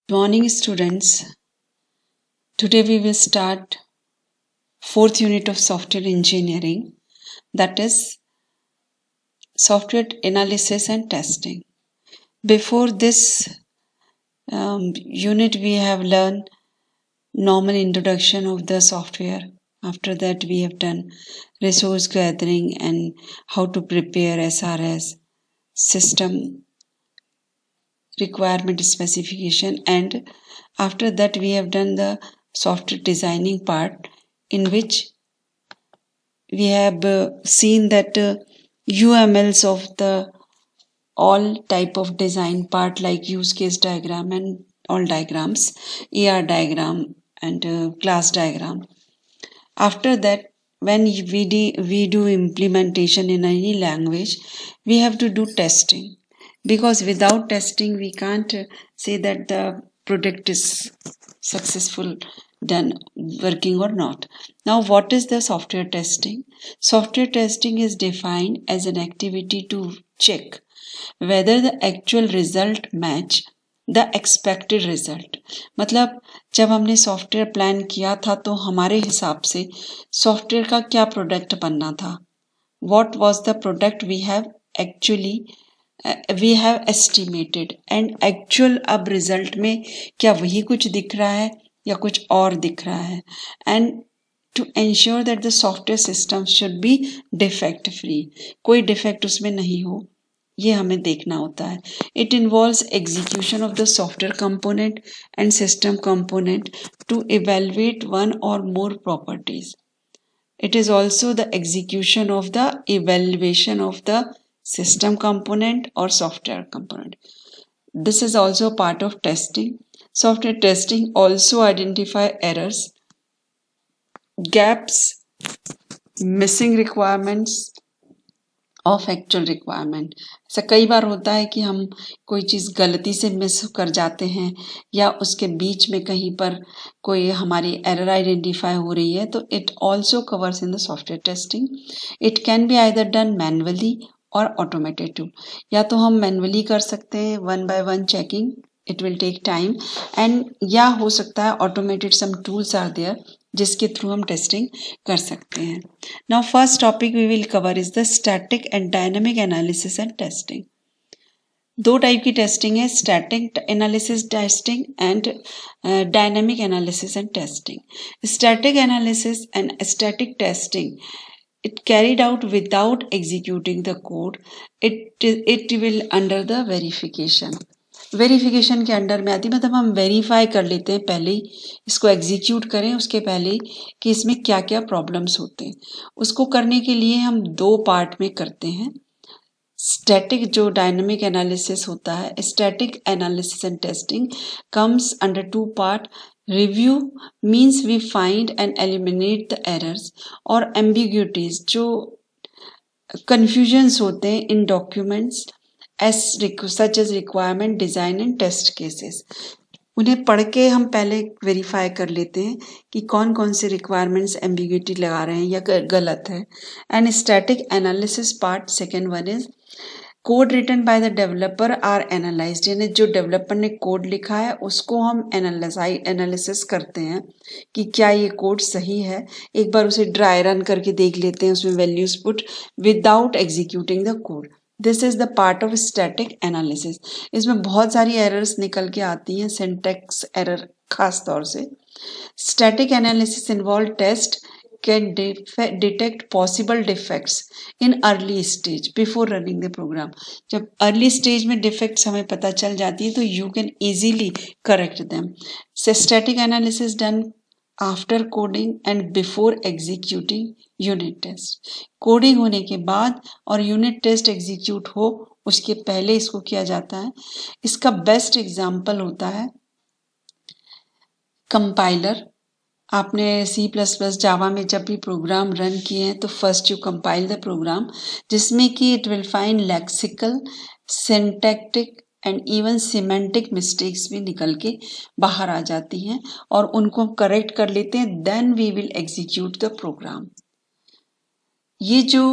Morning students, today we will start 4th unit of software engineering, that is software analysis and testing. Before this unit we have learned normal introduction of the software. After that we have done resource gathering and how to prepare SRS, system requirement specification, and after that we have done the software designing part, in which we have seen that UMLs of the all type of design part like use case diagram and all diagrams, ER diagram and class diagram. After that, when we do implementation in any language, we have to do testing, because without testing we can't say that the product is successful, done, working or not. Now what is the software testing? Software testing is defined as an activity to check whether the actual result match the expected result. मतलब जब हमने software plan किया था तो हमारे हिसाब से software का क्या प्रोडक्ट बनना था, what was the product we have estimated, and actual अब रिजल्ट में क्या वही कुछ दिख रहा है या कुछ और दिख रहा है. And to ensure that the software system should be defect free, कोई डिफेक्ट उसमें नहीं हो, ये हमें देखना होता है. It involves execution of the software component and system component to evaluate one or more properties. It is also the execution of the evaluation of the system component or software component. This is also part of testing. Software testing also identify errors, gaps, missing requirements of actual requirement. ऐसा कई बार होता है कि हम कोई चीज़ गलती से miss कर जाते हैं या उसके बीच में कहीं पर कोई हमारी एरर आइडेंटिफाई हो रही है, तो it also covers in the software testing. It can be either done manually or automated tool. या तो हम मैनुअली कर सकते हैं, one by one checking, it will take time, and या हो सकता है automated some tools are there जिसके थ्रू हम टेस्टिंग कर सकते हैं. Now first topic we will cover is the static and dynamic analysis and testing. दो टाइप की टेस्टिंग है, static analysis testing and dynamic analysis and testing. Static analysis and static testing, it carried out without executing the code. It will under the verification. Verification के under में आती, मतलब हम verify कर लेते हैं पहले ही, इसको एग्जीक्यूट करें उसके पहले कि इसमें क्या क्या प्रॉब्लम्स होते हैं. उसको करने के लिए हम दो पार्ट में करते हैं. स्टैटिक जो डायनामिक एनालिसिस होता है, static analysis and testing comes under two part. Review means we find and eliminate the errors और एम्बिग्यूटीज, जो कन्फ्यूजन्स होते हैं in documents such as requirement, design and test cases. उन्हें पढ़ के हम पहले वेरीफाई कर लेते हैं कि कौन कौन से रिक्वायरमेंट्स एम्बिग्यूटी लगा रहे हैं या गलत है. And static analysis part second one is code written by the developer are analysed, यानी जो डेवलपर ने कोड लिखा है उसको हम एनालिसिस करते हैं कि क्या ये कोड सही है. एक बार उसे ड्राई रन करके देख लेते हैं, उसमें values put without executing the code. This is the part of static analysis. इसमें बहुत सारी एरर्स निकल के आती हैं, सिंटैक्स एरर खास तौर से. Static analysis involve test can detect possible defects in early stage before running the program. जब अर्ली स्टेज में डिफेक्ट्स हमें पता चल जाती है तो you can easily correct them. Static analysis done after coding and before executing unit test. Coding होने के बाद और यूनिट टेस्ट एग्जीक्यूट हो उसके पहले इसको किया जाता है. इसका बेस्ट एग्जाम्पल होता है कंपाइलर. आपने C++ जावा में जब भी प्रोग्राम रन किए हैं तो first you compile the program, जिसमें कि it will find lexical, syntactic and even semantic mistakes भी निकल के बाहर आ जाती हैं और उनको करेक्ट कर लेते हैं. Then we will execute the program. ये जो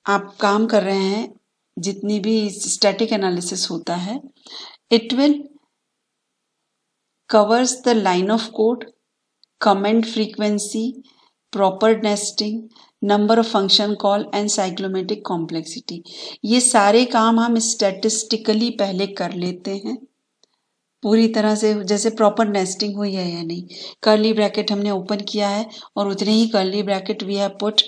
आप काम कर रहे हैं, जितनी भी स्टैटिक एनालिसिस होता है, it will covers the line of code, comment frequency, proper nesting, number of function call and cyclomatic complexity. ये सारे काम हम स्टैटिस्टिकली पहले कर लेते हैं पूरी तरह से, जैसे प्रॉपर नेस्टिंग हुई है या नहीं, कर्ली ब्रैकेट हमने ओपन किया है और उतने ही curly bracket we have put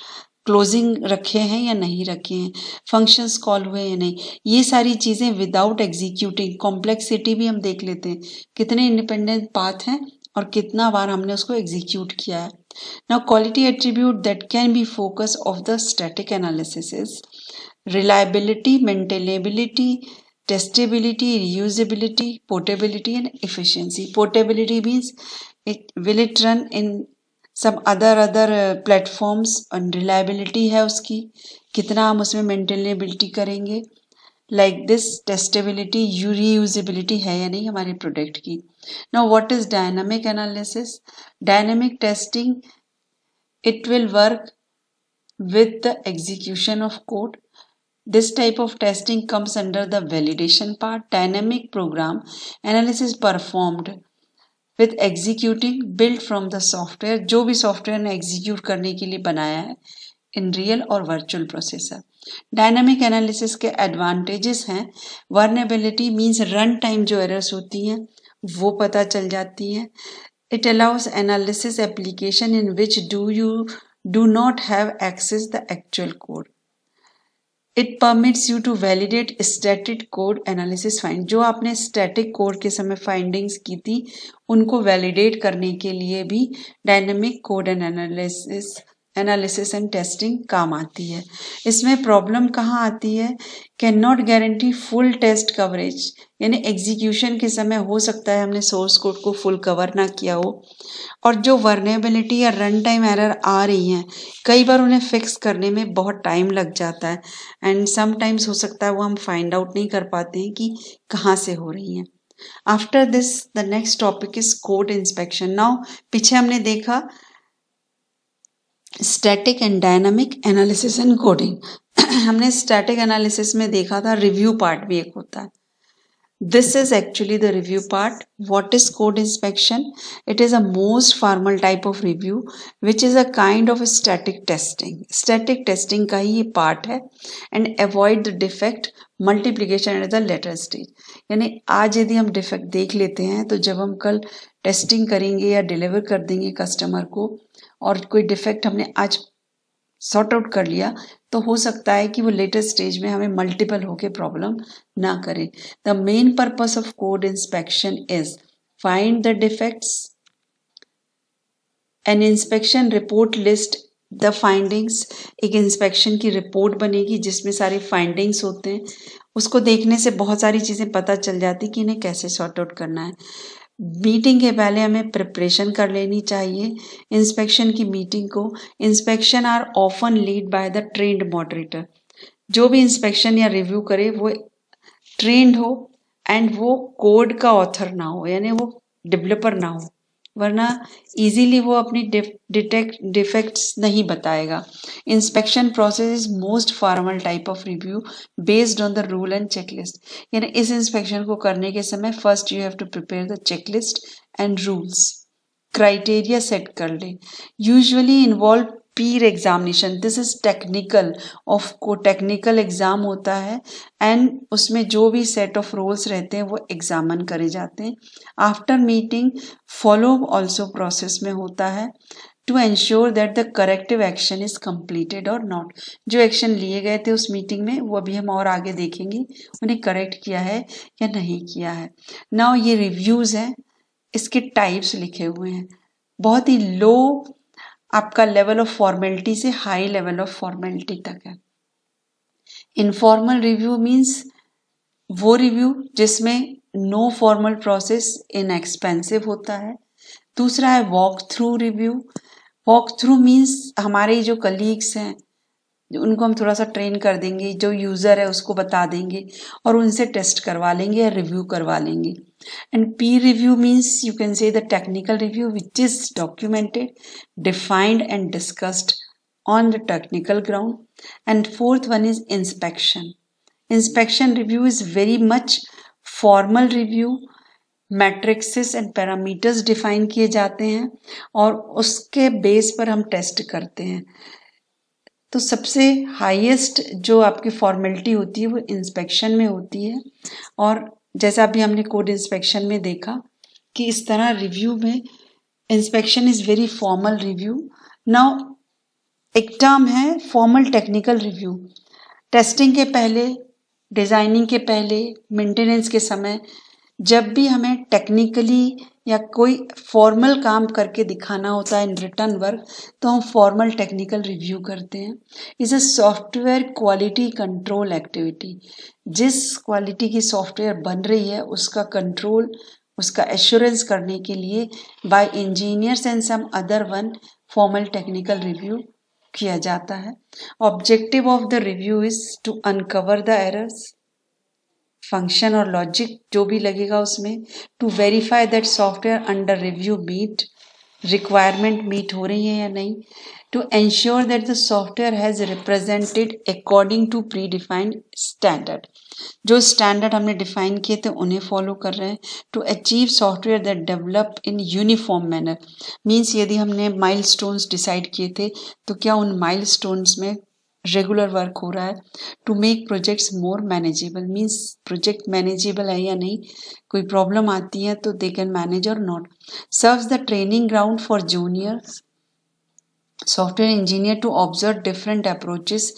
closing रखे हैं या नहीं रखे हैं, फंक्शंस कॉल हुए या नहीं, ये सारी चीजें विदाउट एग्जीक्यूटिंग। कॉम्प्लेक्सिटी भी हम देख लेते हैं, कितने इंडिपेंडेंट पाथ हैं और कितना बार हमने उसको एग्जीक्यूट किया है। Now quality attribute that can be focus of the static analysis is reliability, maintainability, testability, reusability, portability and efficiency. Portability means will it run in some other platforms, and reliability है उसकी, कितना हम उसमें maintainability करेंगे, like this testability, reusability है या नहीं हमारे प्रोडक्ट की। Now what is dynamic analysis? Dynamic testing, it will work with the execution of code. This type of testing comes under the validation part. Dynamic program analysis performed with executing built from the software, जो भी software ने execute करने के लिए बनाया है in real और virtual processor. Dynamic analysis के एडवांटेजेस हैं, वर्नेबिलिटी मीन्स रन टाइम जो एरर्स होती हैं वो पता चल जाती है। It allows analysis application in which you do not have access the actual code. It permits you to validate static code analysis find. जो आपने static code के समय findings की थी उनको validate करने के लिए भी dynamic code analysis and testing काम आती है। इसमें problem कहाँ आती है? Cannot guarantee full test coverage, यानी execution के समय हो सकता है हमने source code को full cover ना किया हो, और जो वर्नेबिलिटी या रन टाइम एरर आ रही हैं कई बार उन्हें फिक्स करने में बहुत टाइम लग जाता है, एंड समटाइम्स हो सकता है वो हम फाइंड आउट नहीं कर पाते हैं कि कहाँ से हो रही हैं। After this the next topic is code inspection. Now पीछे हमने देखा static and dynamic analysis and coding. हमने स्टैटिक एनालिसिस में देखा था रिव्यू पार्ट भी एक होता है। This is actually the review part. What is code inspection? It is a most formal type of review which is a kind of static testing. Static testing का ही ये part है, and avoid the defect multiplication at the later stage. यानी आज यदि हम defect देख लेते हैं तो जब हम कल testing करेंगे या deliver कर देंगे customer को और कोई defect हमने आज सॉर्ट आउट कर लिया तो हो सकता है कि वो लेटेस्ट स्टेज में हमें मल्टीपल होके प्रॉब्लम ना करे। The main purpose of code inspection is find the defects, an inspection report list the findings. एक इंस्पेक्शन की रिपोर्ट बनेगी जिसमें सारे फाइंडिंग्स होते हैं, उसको देखने से बहुत सारी चीजें पता चल जाती कि इन्हें कैसे सॉर्ट आउट करना है। मीटिंग के पहले हमें प्रिपरेशन कर लेनी चाहिए इंस्पेक्शन की मीटिंग को। Inspection are often lead by the trained moderator. जो भी इंस्पेक्शन या रिव्यू करे वो ट्रेंड हो एंड वो कोड का ऑथर ना हो, यानी वो डेवलपर ना हो, वरना इजीली वो अपनी डिफेक्ट्स नहीं बताएगा। Inspection process is most formal type of review based on the rule and checklist. यानी इस इंस्पेक्शन को करने के समय first you have to prepare the checklist and rules, criteria set कर ले। Usually involve peer examination, this is technical, of को technical exam होता है एंड उसमें जो भी सेट ऑफ रोल्स रहते हैं वो एग्जामिन करे जाते हैं। After meeting follow also process में होता है to ensure that the corrective action is completed or not. जो एक्शन लिए गए थे उस मीटिंग में वो अभी हम और आगे देखेंगे उन्हें करेक्ट किया है या नहीं किया है। नाउ ये रिव्यूज हैं, इसके टाइप्स लिखे हुए हैं। बहुत ही लो आपका लेवल ऑफ फॉर्मेलिटी से हाई लेवल ऑफ फॉर्मेलिटी तक है। इनफॉर्मल रिव्यू मीन्स वो रिव्यू जिसमें नो फॉर्मल प्रोसेस इनएक्सपेंसिव होता है। दूसरा है walk through review. Walk through means हमारे जो कलीग्स हैं उनको हम थोड़ा सा ट्रेन कर देंगे, जो यूजर है उसको बता देंगे और उनसे टेस्ट करवा लेंगे या रिव्यू करवा लेंगे। And Pir review means you can say the technical review which is documented, defined and discussed on the technical ground. And fourth one is inspection. Inspection review is very much formal review matrixes and parameters define किए जाते हैं और उसके base पर हम test करते हैं। तो सबसे हाईएस्ट जो आपकी फॉर्मेलिटी होती है वो इंस्पेक्शन में होती है, और जैसा अभी हमने कोड इंस्पेक्शन में देखा कि इस तरह रिव्यू में inspection is very formal review. Now एक टर्म है फॉर्मल टेक्निकल रिव्यू। टेस्टिंग के पहले, डिजाइनिंग के पहले, मेंटेनेंस के समय जब भी हमें टेक्निकली या कोई फॉर्मल काम करके दिखाना होता है इन रिटर्न वर्क, तो हम फॉर्मल टेक्निकल रिव्यू करते हैं। Is a software quality control activity. जिस क्वालिटी की सॉफ्टवेयर बन रही है उसका कंट्रोल, उसका एश्योरेंस करने के लिए by engineers and some other one formal technical review किया जाता है। Objective of the review is to uncover the errors, function और लॉजिक जो भी लगेगा उसमें, to verify that software under review meet requirement meet हो रही है या नहीं, to ensure that the software has represented according to predefined standard. जो स्टैंडर्ड हमने डिफाइन किए थे उन्हें फॉलो कर रहे हैं। To achieve software that develop in uniform manner, means यदि हमने माइलस्टोन्स डिसाइड किए थे तो क्या उन माइलस्टोन्स में रेगुलर वर्क हो रहा है। To make projects more manageable, means project manageable है या नहीं, कोई प्रॉब्लम आती है तो they can manage or not. Serves the training ground for juniors software engineer to observe different approaches,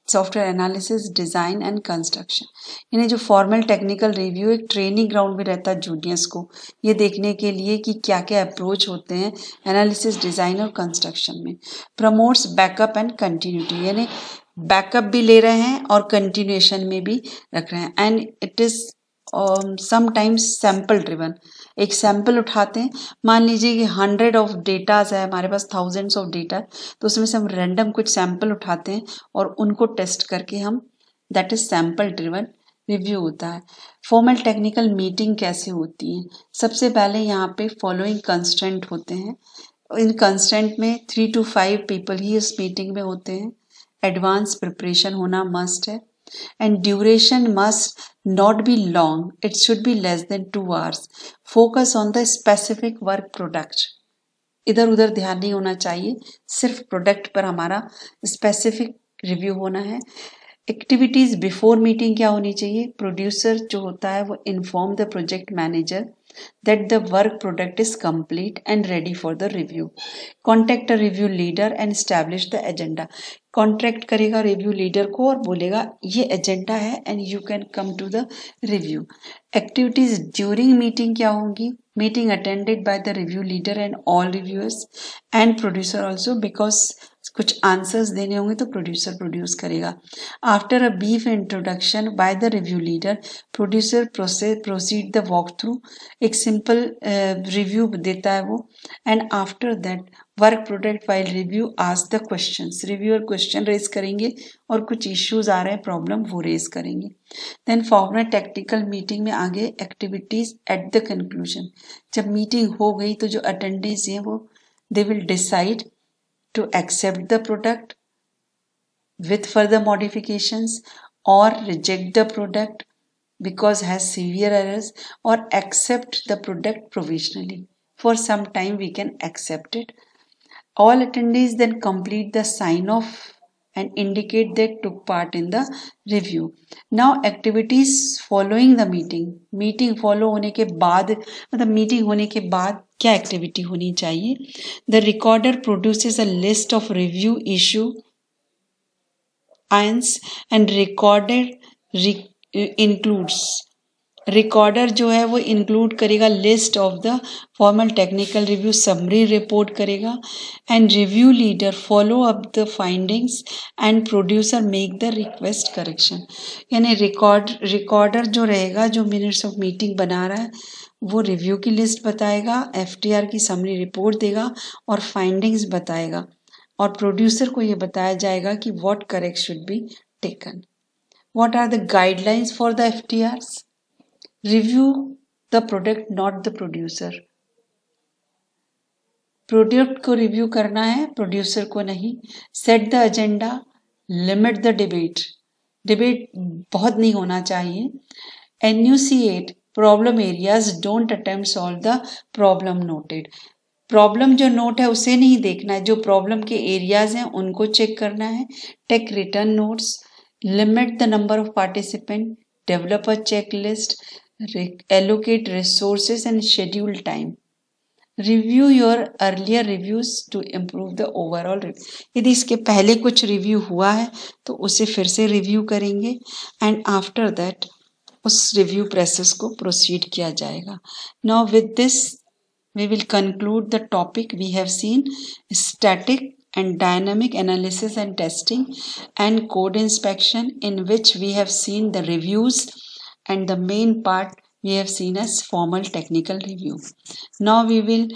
software analysis, design and construction. यानी जो formal technical review एक ट्रेनिंग ग्राउंड में रहता है जूनियर्स को, ये देखने के लिए कि क्या क्या अप्रोच होते हैं एनालिसिस, डिजाइन और कंस्ट्रक्शन में। प्रमोट्स बैकअप एंड कंटिन्यूटी, यानी बैकअप भी ले रहे हैं और कंटिन्यूएशन में भी रख रहे हैं। And it is sometimes sample driven. एक सैंपल उठाते हैं, मान लीजिए कि 100 ऑफ डेटाज है हमारे पास, थाउजेंड्स ऑफ डेटा, तो उसमें से हम रैंडम कुछ सैंपल उठाते हैं और उनको टेस्ट करके हम, that is sample driven review होता है। फॉर्मल टेक्निकल मीटिंग कैसे होती है? सबसे पहले यहाँ पे फॉलोइंग कंस्ट्रेंट होते हैं। इन कंस्ट्रेंट में 3 to 5 पीपल ही इस मीटिंग में होते हैं। एडवांस प्रिपरेशन होना मस्ट है, and duration must not be long, it should be less than 2 hours. Focus on the specific work product. इधर उधर ध्यान नहीं होना चाहिए, सिर्फ प्रोडक्ट पर हमारा स्पेसिफिक रिव्यू होना है। एक्टिविटीज बिफोर मीटिंग क्या होनी चाहिए? प्रोड्यूसर जो होता है वो inform the project manager that the work product is complete and ready for the review. Contact a review leader and establish the agenda. Contract करेगा रिव्यू लीडर को और बोलेगा ये एजेंडा है and you can come to the review. Activities during meeting क्या होंगी? Meeting attended by the review leader and all reviewers and producer also, because कुछ answers देने होंगे तो प्रोड्यूसर प्रोड्यूस करेगा। After a brief introduction by the review leader, producer proceed the walkthrough, एक simple review देता है वो। And after that work product while review ask the questions, reviewer question raise करेंगे और कुछ इश्यूज आ रहे हैं, प्रॉब्लम, वो रेज करेंगे। देन फॉर्मल टेक्निकल मीटिंग में आगे एक्टिविटीज एट द कंक्लूजन। जब मीटिंग हो गई तो जो अटेंडेंस है वो they will decide to accept the product with further modifications or reject the product because has severe errors, or accept the product provisionally. For some time we can accept it. All attendees then complete the sign off and indicate they took part in the review. Now activities following the meeting. Meeting follow होने के बाद, मतलब meeting होने के बाद क्या activity होनी चाहिए? The recorder produces a list of review issue items and recorded includes, recorder जो है वो इंक्लूड करेगा list of the formal technical review summary report करेगा। And review leader follow up the findings and producer make the request correction. यानी recorder जो रहेगा, जो minutes of meeting बना रहा है, वो रिव्यू की लिस्ट बताएगा, एफटीआर की समरी रिपोर्ट देगा और फाइंडिंग्स बताएगा, और प्रोड्यूसर को ये बताया जाएगा कि what correct should be taken. What are the FTRs फॉर द एफटीआर्स? Review the product, not the producer. Product को रिव्यू करना है, प्रोड्यूसर को नहीं। Set the agenda, limit the debate, debate बहुत नहीं होना चाहिए। Enunciate problem areas, don't attempt solve the problem noted. Problem जो नोट है उसे नहीं देखना है, जो प्रॉब्लम के एरियाज हैं उनको चेक करना है। Take return notes, limit the number of participant, develop a check list, allocate resources and schedule time. Review your earlier reviews to improve the overall review. यदि इसके पहले कुछ रिव्यू हुआ है तो उसे फिर से रिव्यू करेंगे एंड आफ्टर दैट उस रिव्यू प्रोसेस को प्रोसीड किया जाएगा। Now with this we will conclude the topic. We have seen static and dynamic analysis and testing and code inspection, in which we have seen the reviews, and the main part we have seen as formal technical review. Now we will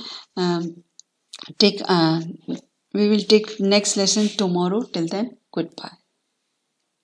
take next lesson tomorrow. Till then, goodbye.